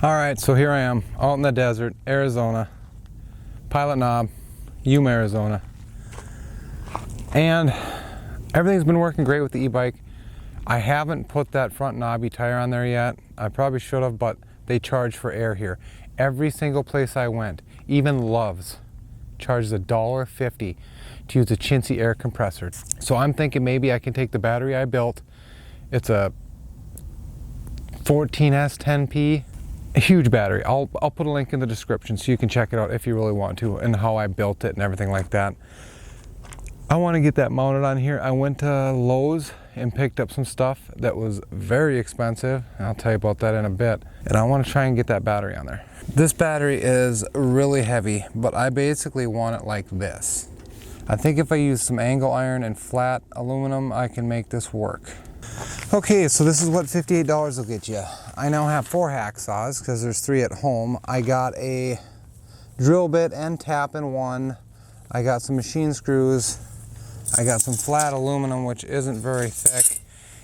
All right, so here I am out in the desert, Arizona, Pilot Knob, Yuma, Arizona. And everything's been working great with the e-bike. I haven't put that front knobby tire on there yet. I probably should have, but they charge for air here. Every single place I went, even Love's, charges $1.50 to use a chintzy air compressor. So I'm thinking maybe I can take the battery I built. It's a 14S10P. A huge battery. I'll put a link in the description so you can check it out if you really want to, and how I built it and everything like that. I want to get that mounted on here. I went to Lowe's and picked up some stuff that was very expensive. I'll tell you about that in a bit. And I want to try and get that battery on there. This battery is really heavy, but I basically want it like this. I think if I use some angle iron and flat aluminum, I can make this work. Okay, so this is what $58 will get you. I now have 4 hacksaws because there's 3 at home. I got a drill bit and tap in one. I got some machine screws. I got some flat aluminum, which isn't very thick.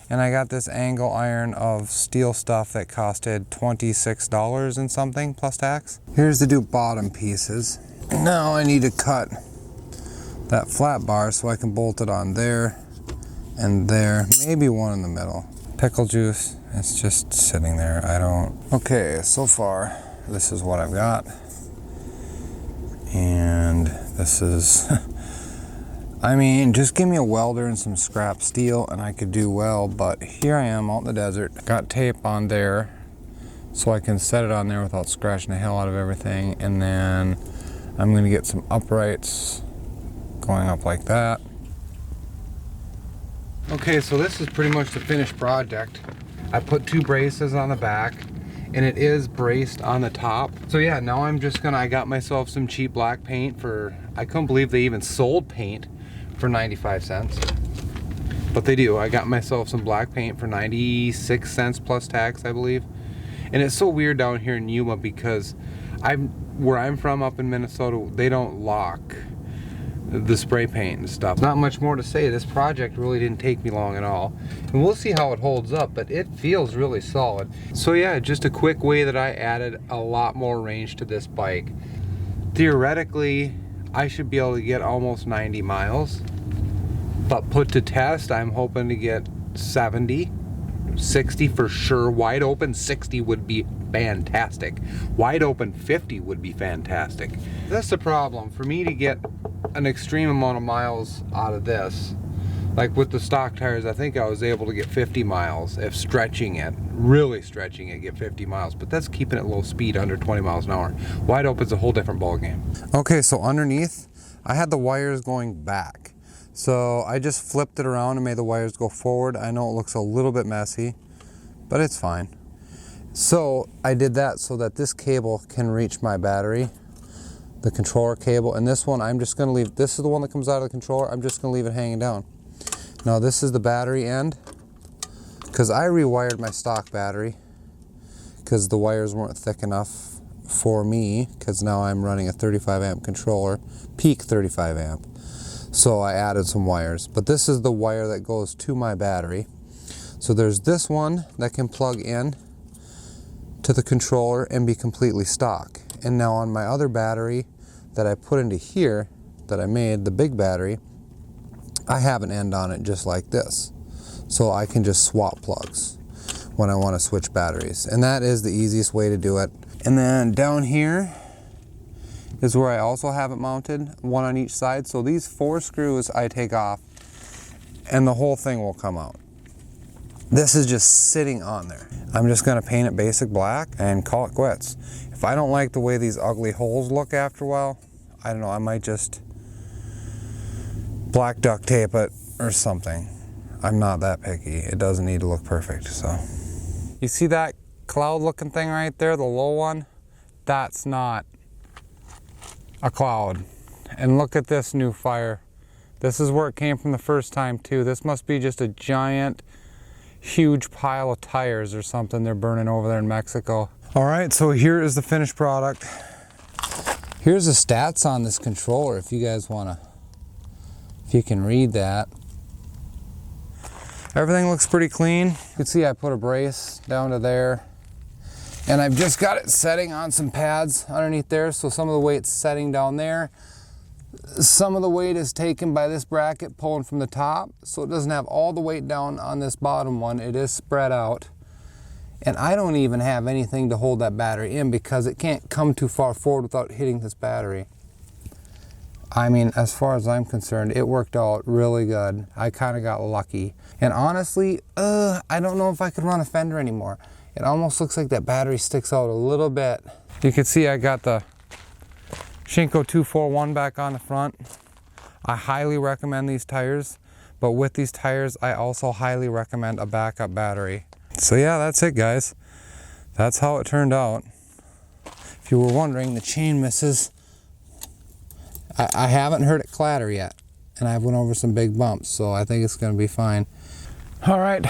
And I got this angle iron of steel stuff that costed $26 and something plus tax. Here's the bottom pieces. Now I need to cut that flat bar so I can bolt it on there and there, maybe one in the middle. Pickle juice, it's just sitting there. Okay, so far this is what I've got. And this is, I mean, just give me a welder and some scrap steel and I could do well, but here I am out in the desert. Got tape on there so I can set it on there without scratching the hell out of everything. And then I'm gonna get some uprights going up like that. Okay, so this is pretty much the finished project. I put 2 braces on the back and it is braced on the top. So yeah, now I got myself some cheap black paint for, I couldn't believe they even sold paint for 95 cents. But they do. I got myself some black paint for 96 cents plus tax, I believe. And it's so weird down here in Yuma because where I'm from up in Minnesota, they don't lock the spray paint and stuff. Not much more to say. This project really didn't take me long at all. And we'll see how it holds up, but it feels really solid. So yeah, just a quick way that I added a lot more range to this bike. Theoretically, I should be able to get almost 90 miles. But put to test, I'm hoping to get 70, 60 for sure. Wide open 60 would be fantastic. Wide open 50 would be fantastic. That's the problem. For me to get an extreme amount of miles out of this, like with the stock tires, I think I was able to get 50 miles if stretching it, really stretching it, get 50 miles, but that's keeping it low speed, under 20 miles an hour. Wide open's a whole different ball game. Okay, so underneath I had the wires going back, so I just flipped it around and made the wires go forward. I know it looks a little bit messy, but it's fine. So I did that so that this cable can reach my battery, the controller cable, and this one I'm just going to leave. This is the one that comes out of the controller. I'm just going to leave it hanging down. Now this is the battery end, because I rewired my stock battery because the wires weren't thick enough for me, because now I'm running a 35 amp controller, peak 35 amp. So I added some wires, but this is the wire that goes to my battery. So there's this one that can plug in to the controller and be completely stock. And now on my other battery that I put into here, that I made, the big battery, I have an end on it just like this. So I can just swap plugs when I want to switch batteries. And that is the easiest way to do it. And then down here is where I also have it mounted, one on each side. So these 4 screws I take off and the whole thing will come out. This is just sitting on there. I'm just gonna paint it basic black and call it quits. If I don't like the way these ugly holes look after a while, I don't know, I might just black duct tape it or something. I'm not that picky. It doesn't need to look perfect, so. You see that cloud looking thing right there, the low one? That's not a cloud. And look at this new fire. This is where it came from the first time too. This must be just a giant, huge pile of tires or something they're burning over there in Mexico. All right, so here is the finished product. Here's the stats on this controller if you guys wanna, if you can read that. Everything looks pretty clean. You can see I put a brace down to there. And I've just got it setting on some pads underneath there, so some of the weight's setting down there. Some of the weight is taken by this bracket pulling from the top, so it doesn't have all the weight down on this bottom one. It is spread out. And I don't even have anything to hold that battery in because it can't come too far forward without hitting this battery. I mean, as far as I'm concerned, it worked out really good. I kind of got lucky. And honestly, I don't know if I could run a fender anymore. It almost looks like that battery sticks out a little bit. You can see I got the Shinko 241 back on the front. I highly recommend these tires, but with these tires, I also highly recommend a backup battery. So yeah, that's it, guys. That's how it turned out. If you were wondering, the chain misses. I haven't heard it clatter yet, and I've went over some big bumps, so I think it's gonna be fine. All right,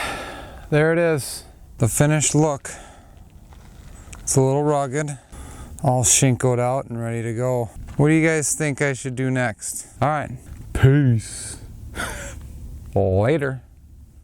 there it is. The finished look. It's a little rugged, all Shinkoed out and ready to go. What do you guys think I should do next? All right, peace. Later.